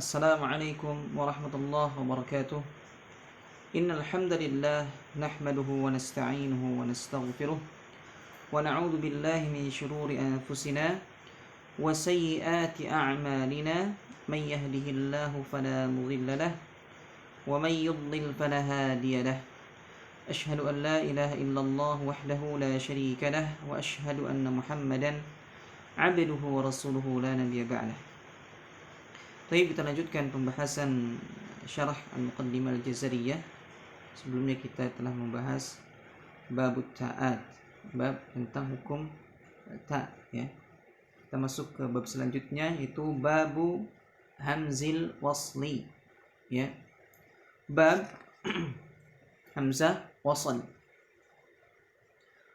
Assalamualaikum warahmatullahi wabarakatuh. Innal hamdalillah nahmaduhu wa nasta'inuhu wa nastaghfiruh wa na'udzu billahi min shururi anfusina wa sayyiati a'malina. Man yahdihillahu fala mudilla lahu wa man yudlil fala hadiya lahu. Ashhadu an la ilaha illallah wahdahu la syarika lahu wa ashhadu anna Muhammadan 'abduhu wa rasuluhu la nabiyya ba'dahu. Baik, kita lanjutkan pembahasan syarah Al-Muqaddimah Al-Jazariyah. Sebelumnya kita telah membahas bab ta'at, bab tentang hukum ta, ya. Kita masuk ke bab selanjutnya, yaitu babu hamzil wasli, ya. Bab hamzah wasl.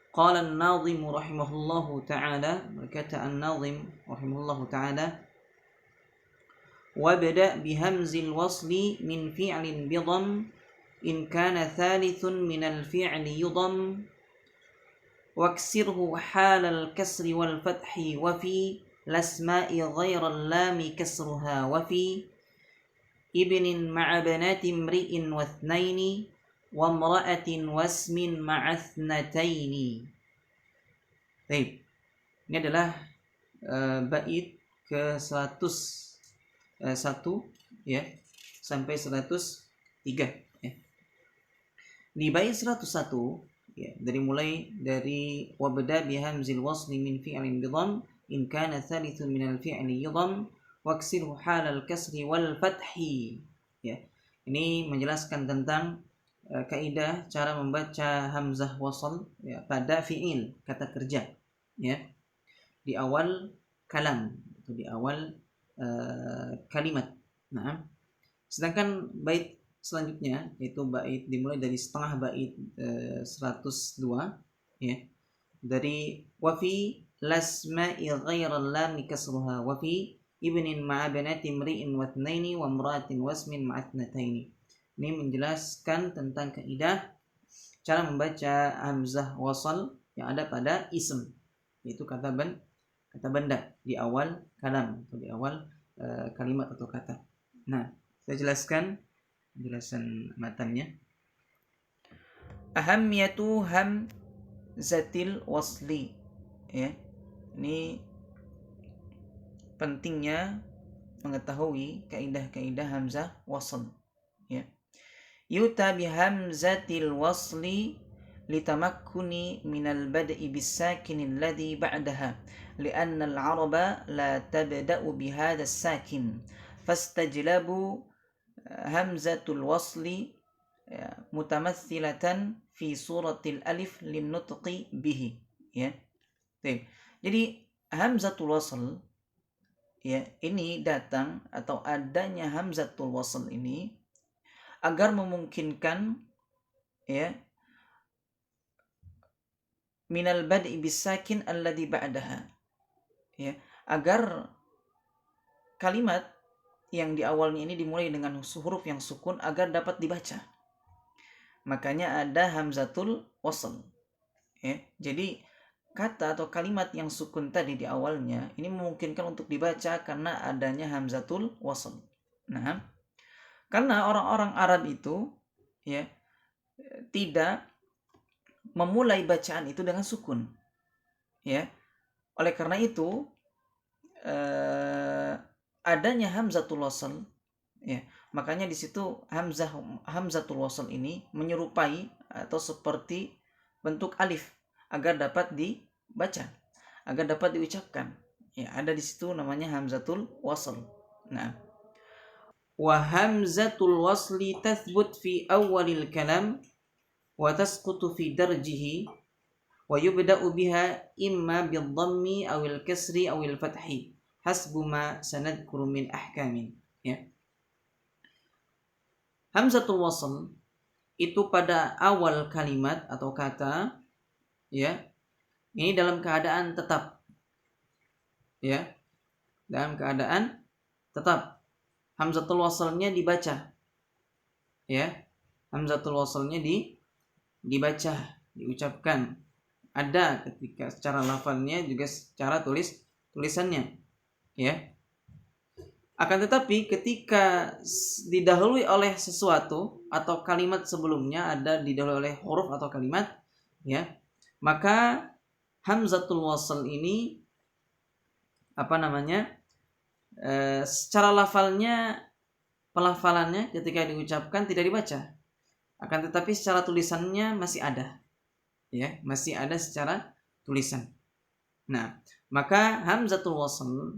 Qala an-nazim rahimahullahu ta'ala, berkata an-nazim rahimahullahu ta'ala, وابدأ بهمز الوصل من فعل بضم إن كان ثالث من الفعل يضم واكسره حال الكسر والفتح وفي الأسماء غير اللام كسرها وفي ابن مع بنات امرئ واثنين وامرأة واسم مع اثنتين. Baik, ini adalah bait ke 101 ya sampai 103 ya. Di bait 101 ya, dari wabda bihamzil wasli min fi'lin bidham in kana thalithun min al-fi'li yudham waksirhu halal kasri wal fathi ya. Ini menjelaskan tentang kaidah cara membaca hamzah wasl ya pada fi'il, kata kerja ya, di awal kalam atau di awal kalimat. Nah, sedangkan bait selanjutnya yaitu bait dimulai dari setengah bait 102 ya, dari wafi lasma'i ghairal lam kasruha wafi ibnin ma'a banati imri'in wa thnaini wa imra'atin wasmin ma'a thnataini. Ini menjelaskan tentang kaidah cara membaca hamzah wasl yang ada pada ism, yaitu kata benda di awal kalam atau di awal kalimat atau kata. Nah, saya jelaskan penjelasan matannya. Ahamiyatu hamzatil wasli ya. Ini pentingnya mengetahui kaidah-kaidah hamzah wasl ya. Yuta bi hamzatil wasli litamakkuni minal bad'i bis-sakin alladhi ba'daha li'anna al-'araba la tabda'u bihadha as-sakin fastajlabu hamzatul wasli mutamathilatan fi suratil alif linnutqi bihi ya. Jadi hamzatul wasl ya, ini datang atau adanya hamzatul wasl ini agar memungkinkan ya minal bad'i bisakin alladhi ba'daha ya, agar kalimat yang di awalnya ini dimulai dengan huruf yang sukun agar dapat dibaca. Makanya ada hamzatul wasl ya. Jadi kata atau kalimat yang sukun tadi di awalnya ini memungkinkan untuk dibaca karena adanya hamzatul wasl. Nah, karena orang-orang Arab itu ya tidak memulai bacaan itu dengan sukun ya. Oleh karena itu adanya hamzatul wasl ya, makanya di situ hamzatul wasl ini menyerupai atau seperti bentuk alif agar dapat dibaca, agar dapat diucapkan ya. Ada di situ namanya hamzatul wasl. Nah, wa hamzatul wasli tathbut fi awalil kalam wa tasqutu fi darjihi wa yubda'u biha imma bidhammi awil kasri awil fathi hasbu ma sanadkuru min ahkamin ya. Hamzatul wasl itu pada awal kalimat atau kata ya, ini dalam keadaan tetap ya, dalam keadaan tetap hamzatul waslnya dibaca ya, hamzatul waslnya dibaca, diucapkan. Ada ketika secara lafalnya juga secara tulisannya ya. Akan tetapi ketika didahului oleh sesuatu atau kalimat sebelumnya ada didahului oleh huruf atau kalimat, ya, maka hamzatul wasl ini secara pelafalannya ketika diucapkan tidak dibaca. Akan tetapi secara tulisannya masih ada. Ya, masih ada secara tulisan. Nah, maka hamzatul wasl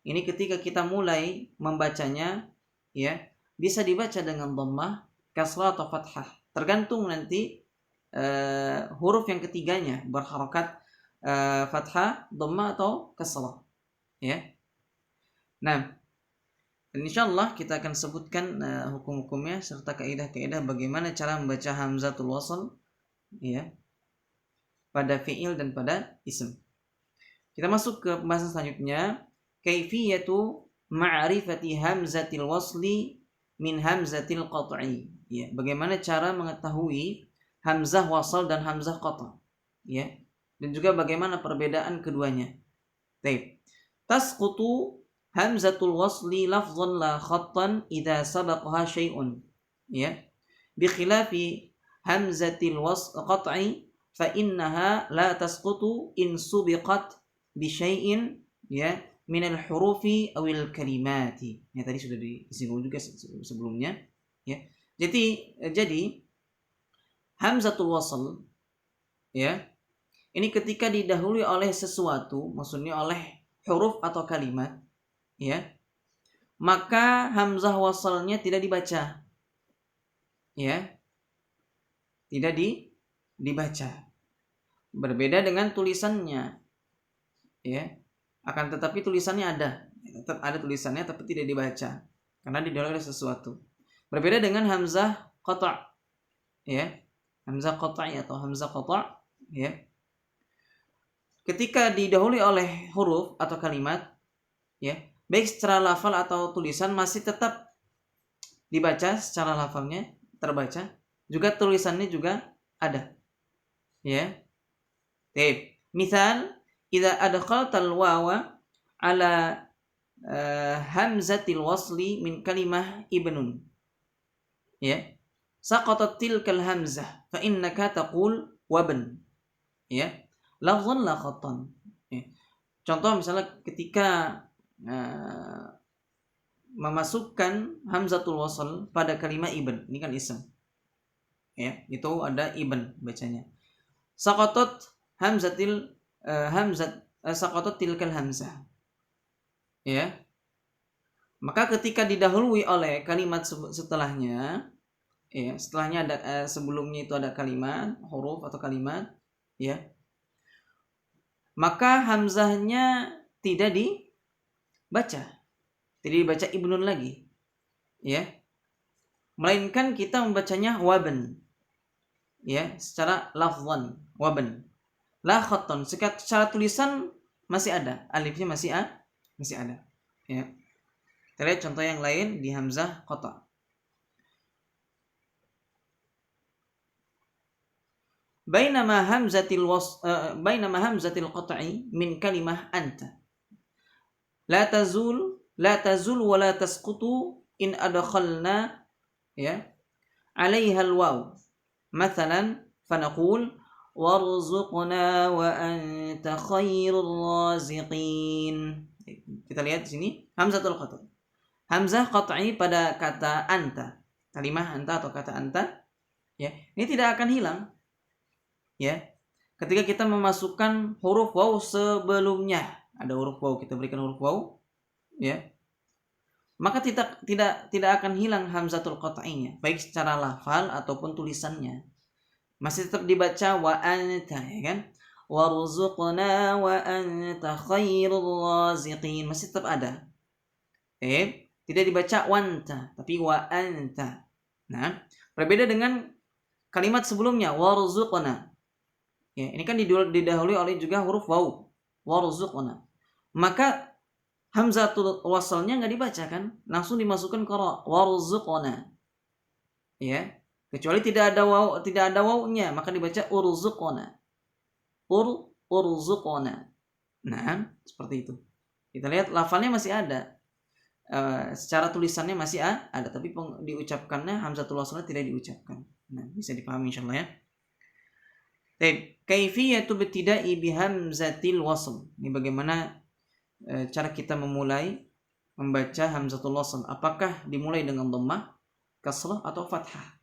ini ketika kita mulai membacanya, ya, bisa dibaca dengan dhammah, kasrah atau fathah. Tergantung nanti huruf yang ketiganya berharokat fathah, dhammah atau kasrah. Ya. Nah, insyaallah kita akan sebutkan hukum-hukumnya serta kaidah-kaidah bagaimana cara membaca hamzatul wasl, ya, pada fi'il dan pada ism. Kita masuk ke pembahasan selanjutnya, kaifiyatu ma'rifati hamzatil wasli min hamzatil qat'i. Ya, bagaimana cara mengetahui hamzah wasl dan hamzah qata', ya. Dan juga bagaimana perbedaan keduanya. Baik. Tasqutu hamzatul wasli lafzan la khattan idza sabaqaha syai'un. Ya. Bi khilafi hamzatil qat'i fa innaha la tasqutu in subiqat bi syai'in, ya, min al-hurufi awil kalimati. Ya, tadi sudah disinggung juga sebelumnya, ya. Jadi hamzatul wasl, ya, ini ketika didahului oleh sesuatu, maksudnya oleh huruf atau kalimat, ya, maka hamzah wasalnya tidak dibaca, ya, tidak dibaca. Berbeda dengan tulisannya, ya. Akan tetapi tulisannya ada, tetap ada tulisannya tapi tidak dibaca karena didahului oleh sesuatu. Berbeda dengan hamzah qata', ya, hamzah qata'i atau hamzah qata', ya. Ketika didahului oleh huruf atau kalimat, ya, baik secara lafal atau tulisan masih tetap dibaca, secara lafalnya terbaca, juga tulisannya juga ada, ya. Misal, idza adkhaltal wawa ala hamzatil wasli min kalimah ibnun, ya, saqatat tilkal hamzah fa innaka taqul wabn, ya, lafzan la khattan. Ya. Contoh misalnya ketika memasukkan hamzatul wasl pada kalimat ibn, ini kan ism, ya, itu ada ibn bacanya. Saqatat hamzatil saqatat tilkal hamzah, ya. Maka ketika didahului oleh kalimat setelahnya, ya, setelahnya ada sebelumnya itu ada kalimat, huruf atau kalimat, ya, maka hamzahnya tidak dibaca ibnun lagi, ya, melainkan kita membacanya waben, ya, secara lafzan waben, la khatton, secara tulisan masih ada, alifnya masih ada, ya. Kita lihat contoh yang lain di hamzah qata'. Bainama hamzatil qat'i min kalimah anta la tazul wa la tasqutu in adkhalna, ya, 'alaiha al-waw. Mathalan fanaqul warzuqna wa anta khairur raziqin. Kita lihat di sini hamzatul qat'i. Hamzah qat'i pada kata anta, kalimah anta atau kata anta, ya, ini tidak akan hilang, ya, ketika kita memasukkan huruf waw sebelumnya, ada huruf waw, kita berikan huruf waw, ya, maka tidak akan hilang hamzatul qat'inya, baik secara lafal ataupun tulisannya, masih tetap dibaca wa anta, ya kan, warzuqna wa anta khairur raziqin, masih tetap ada, tidak dibaca wanta tapi wa anta. Nah, berbeda dengan kalimat sebelumnya warzuqna, ya, ini kan didahului oleh juga huruf waw, warzuqna, maka hamzatul wasalnya nggak dibaca kan, langsung dimasukkan ke warzuqna, ya, kecuali tidak ada wawnya, maka dibaca urzuqna, urzuqna. Nah, seperti itu. Kita lihat lafalnya masih ada, secara tulisannya masih ada, tapi diucapkannya hamzatul waslnya tidak diucapkan. Nah, bisa dipahami insyaallah ya. Baik, kaifiyatu ibtida'i bihamzatil wasl. Ini bagaimana cara kita memulai membaca hamzatul wasl. Apakah dimulai dengan dhammah, kasrah atau fathah?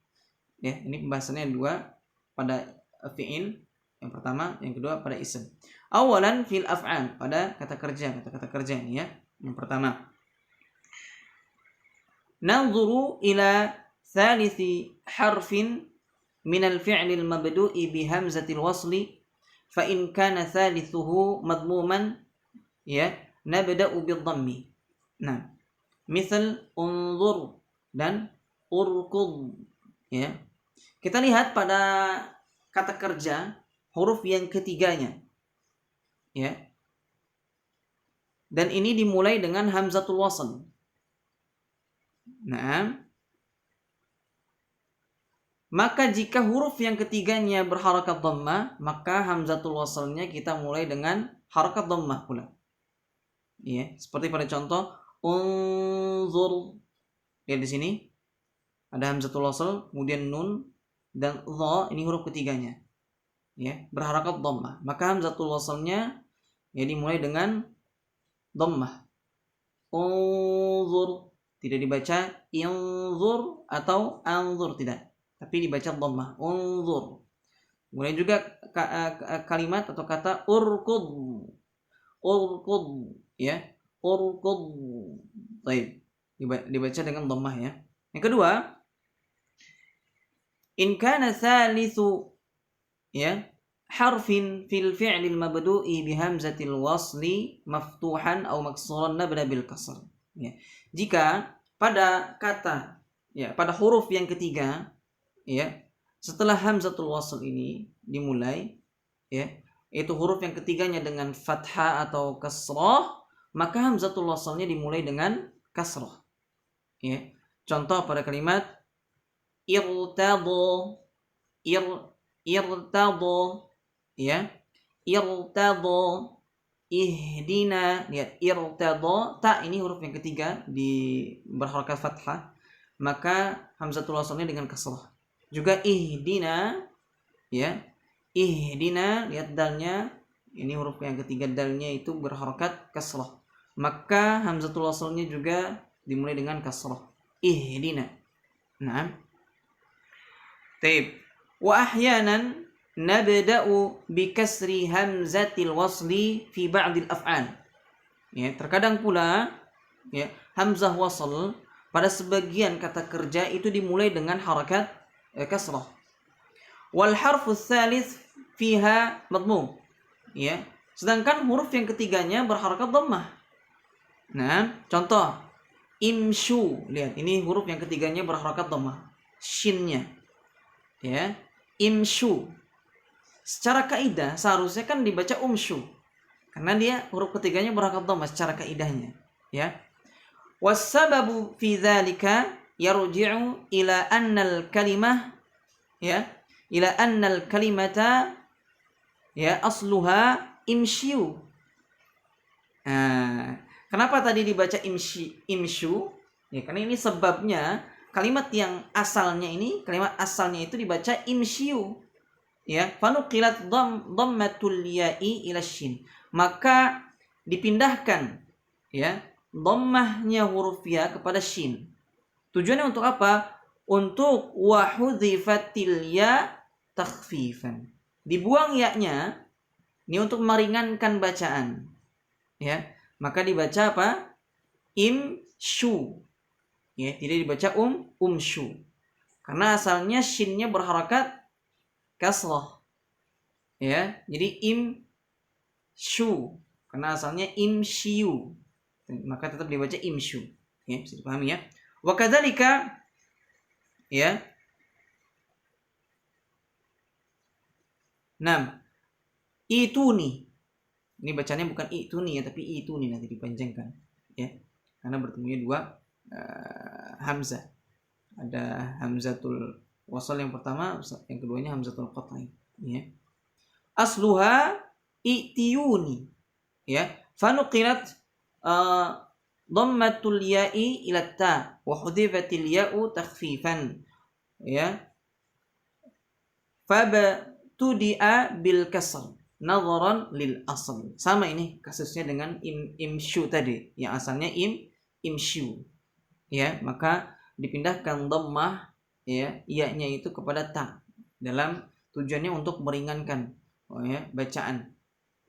Ya, ini pembahasannya dua pada fi'il yang pertama, yang kedua pada isim. Awalan fil af'al, pada kata-kata kerja ini ya. Yang pertama, nanzuru ila thalithi harfin min al-fi'l al-mabdu'i bi hamzatil wasli fa in kana thalithuhu madmuman ya nabda'u bid-dhammi. Nah, misal unzur dan urkud ya. Kita lihat pada kata kerja huruf yang ketiganya ya. Dan ini dimulai dengan hamzatul wasl. Nah, maka jika huruf yang ketiganya berharakat dhammah, maka hamzatul waslnya kita mulai dengan harakat dhammah pula. Ya, seperti pada contoh unzur. Lihat di sini ada hamzatul wasl, kemudian nun dan dha, ini huruf ketiganya. Ya, berharakat dhammah. Maka hamzatul waslnya ya dimulai dengan dhammah. Unzur, tidak dibaca inzur atau anzur, tidak, tapi dibaca dhammah, unzur. Kemudian juga kalimat atau kata urkud ya, urkud. Baik, dibaca dengan dhammah ya. Yang kedua, in kana thalithu ya harfin fil fi'lil mabdu'i bi hamzatil wasli maftuhan aw maksuran nabda bil kasr ya. Jika pada kata ya, pada huruf yang ketiga ya, setelah hamzatul wasl ini dimulai ya, yaitu huruf yang ketiganya dengan fathah atau kasrah, maka hamzatul waslnya dimulai dengan kasrah ya. Contoh pada kalimat irtadha, irtadha ya, irtadha, ihdina. Lihat, irtadha, ta ini huruf yang ketiga di berharakat fathah, maka hamzatul waslnya dengan kasrah. Juga ihdina ya, ihdina, lihat dalnya, ini huruf yang ketiga dalnya itu berharakat kasrah, maka hamzatul waslnya juga dimulai dengan kasrah, ihdina. Nah, taib. Wa ahyanan nabda'u bi kasri hamzatil wasli fi ba'dil af'al. Ya, terkadang pula ya, hamzah wasl pada sebagian kata kerja itu dimulai dengan harakat kasrah. Wal harfu tsalits fiha madmum. Ya, sedangkan huruf yang ketiganya berharakat dhammah. Nah, contoh imshu. Lihat, ini huruf yang ketiganya berharakat dhammah, shinnya. Ya, imshu. Secara kaidah seharusnya kan dibaca umshu, karena dia huruf ketiganya berharakat dhammah secara kaidahnya, ya. Wassababu fi dzalika yarji'u ila annal kalimah ya, ila annal kalimata ya asluha imshiu. Nah, kenapa tadi dibaca imshu? Ya, karena ini sebabnya kalimat yang asalnya ini, kalimat asalnya itu dibaca imshiu. Ya, fanuqilat dhammatul ya'i ila shin. Maka dipindahkan ya dhammahnya huruf ya kepada shin. Tujuannya untuk apa? Untuk wahudhifatil ya takhfifan. Dibuang ya-nya ini untuk meringankan bacaan. Ya, maka dibaca apa? Imshu. Ya, tidak dibaca umshu. Karena asalnya shinnya berharakat kasrah. Ya, jadi imshu. Karena asalnya imshiu. Maka tetap dibaca imshu. Ya, bisa dipahami ya. Wa kadzalika ya. Nah, ituni. Ini bacanya bukan ituni ya, tapi ituni, nanti dipanjangkan ya. Karena bertemunya dua hamzah. Ada hamzatul wasal yang pertama, yang keduanya hamzatul qat'i ya. Asluha itiyuni ya, fanuqilat dhammatul ya'i ila ta wa hudhifatil ya'u takhfifan. Ya. Fabtudi'a bil kasr nadharan lil asl. Sama ini kasusnya dengan imsyu tadi, yang asalnya imsyu. Ya, maka dipindahkan dhammah ya, iya-nya itu kepada ta dalam tujuannya untuk meringankan bacaan.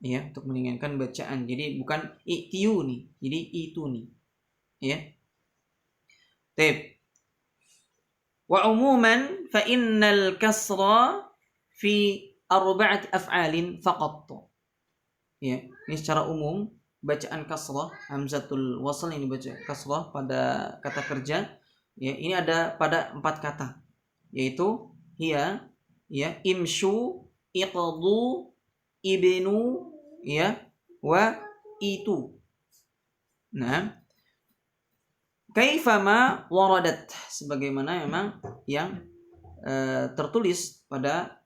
Ya, untuk meringankan bacaan. Jadi bukan itiu nih, jadi itu nih. Ya. Tip. Wa umuman fa innal kasra fi arba'ati af'alin faqat. Ya, ini secara umum bacaan kasrah, hamzatul wasl ini baca kasrah pada kata kerja. Ya, ini ada pada 4 kata, yaitu hiya, ya, imsyu, iqdu, ibnu, ya, wa itu. Nah, kaifama waradat, sebagaimana memang yang tertulis pada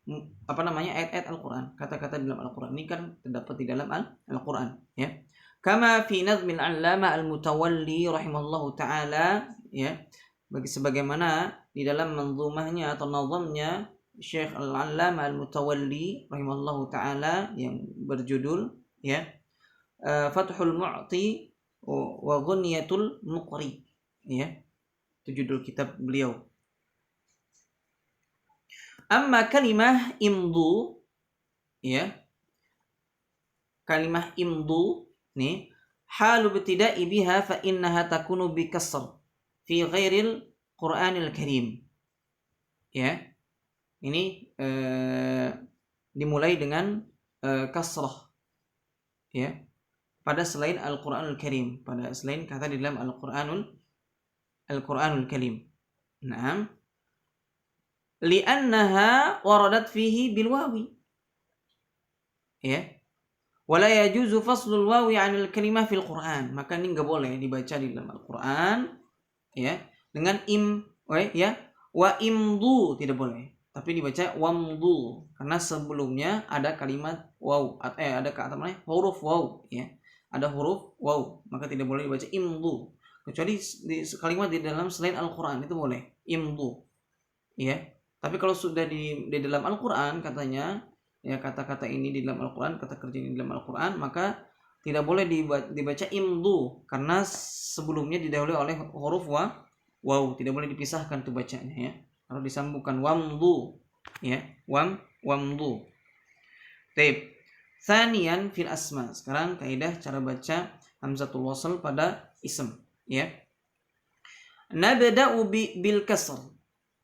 ayat-ayat Al-Quran, kata-kata di dalam Al-Quran ini kan terdapat di dalam Al-Quran, ya. Kama fi nazmil 'allama al-mutawalli rahimallahu taala, ya, sebagaimana di dalam manzumahnya atau nazamnya Syekh Al-'Allama Al-Mutawalli rahimallahu taala yang berjudul, ya, Fathul Mu'ti wa Ghunyatul Muqri, ya. Itu judul kitab beliau. Amma kalimah imdu, ya, kalimah imdu nih, halu ibtida'i biha fa innaha takunu bi kasr fi ghairil Qur'anil Karim. Ya. Ini dimulai dengan kasrah, ya, pada selain Al-Qur'anul Karim, pada selain kata di dalam Al-Qur'anul Karim. Naam. Li'annaha waradat fihi bil wawi. Ya. Wala yajuzu faslul wawi 'anil kalimah fil Qur'an. Maka ini enggak boleh dibaca di dalam Al-Qur'an, ya, dengan wa imdu, tidak boleh. Tapi dibaca wamdu karena sebelumnya ada kalimat waw, ada kata huruf waw, ya. Ada huruf waw, maka tidak boleh dibaca imdu. Kecuali di kalimat di dalam selain Al-Qur'an itu boleh imdu. Ya. Tapi kalau sudah di dalam Al-Quran katanya, ya, kata-kata ini di dalam Al-Quran, kata kerja ini di dalam Al-Quran, maka tidak boleh dibaca imdu karena sebelumnya didahului oleh huruf waw, tidak boleh dipisahkan tuh bacanya, ya. Kalau disambungkan wamdu, ya, wamdu. Taib. Tsaniyan fil asma. Sekarang kaidah cara baca hamzatul wasl pada ism, ya. Nabda'u bil kasr.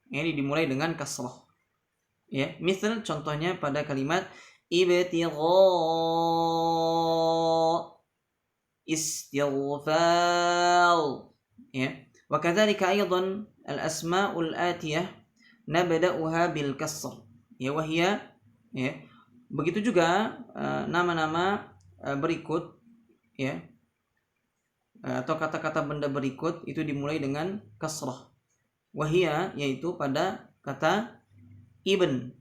Ini dimulai dengan kasrah. Ya, misal contohnya pada kalimat ibtigha, istighfar, ya. Wa kadzalika aidan al-asma'ul atiyah nabda'uha bil kasr. Ya, wa hiya, ya. Begitu juga nama-nama berikut, ya, atau kata-kata benda berikut itu dimulai dengan kasrah. Wahia, yaitu pada kata ibn,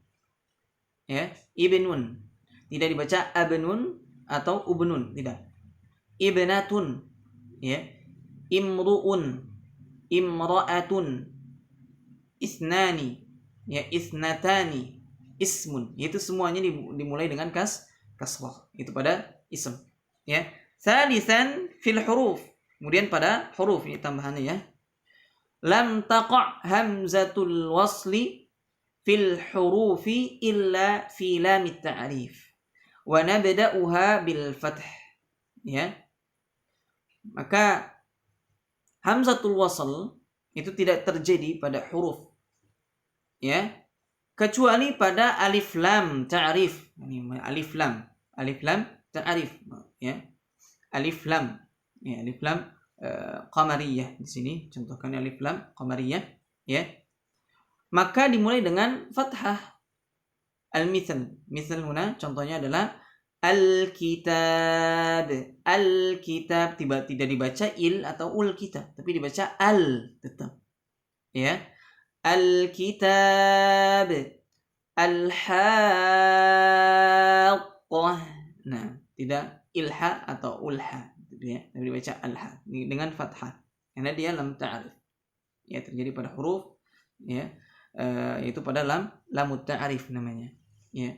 ya, ibnun, tidak dibaca abnun atau ubnun, tidak. Ibnatun, ya, imruun, imra'atun, isnani, ya, isnatani, ismun, itu semuanya dimulai dengan kasrah, itu pada ism, ya. Salisan fil huruf, kemudian pada huruf, ini tambahannya, ya. Lam taqa' hamzatul wasli fil hurufi illa fi lamit ta'rif wa nabda'uha bil fath, ya. Maka hamzatul wasl itu tidak terjadi pada huruf, ya, kecuali pada alif lam ta'rif. Ini alif lam ta'rif, ya. Alif lam, ya, alif lam qamariyah di sini, contohkan alif lam qamariyah, ya. Maka dimulai dengan fathah. Al-mithal huna contohnya adalah al-kitab, tidak dibaca il atau ul kitab, tapi dibaca al tetap, ya. Al-kitab, al-haqqah, nah, tidak ilha atau ulha gitu ya, tapi dibaca alha dengan fathah karena dia lam ta'rif ya, terjadi pada huruf ya, itu pada lamut ta'rif namanya ya.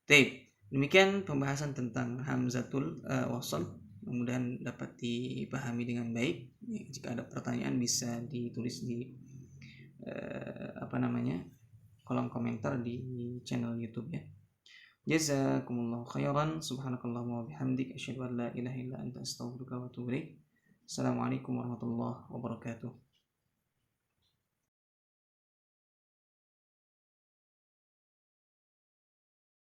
Baik, demikian pembahasan tentang hamzatul wasl, mudah-mudahan dapat dipahami dengan baik ya. Jika ada pertanyaan bisa ditulis di kolom komentar di channel YouTube ya. Jazakumullahu khairan, subhanakallahumma wa bihamdik, asyhadu an la ilaha illa anta, astaghfiruka wa atubu ilaik. Assalamualaikum warahmatullahi wabarakatuh.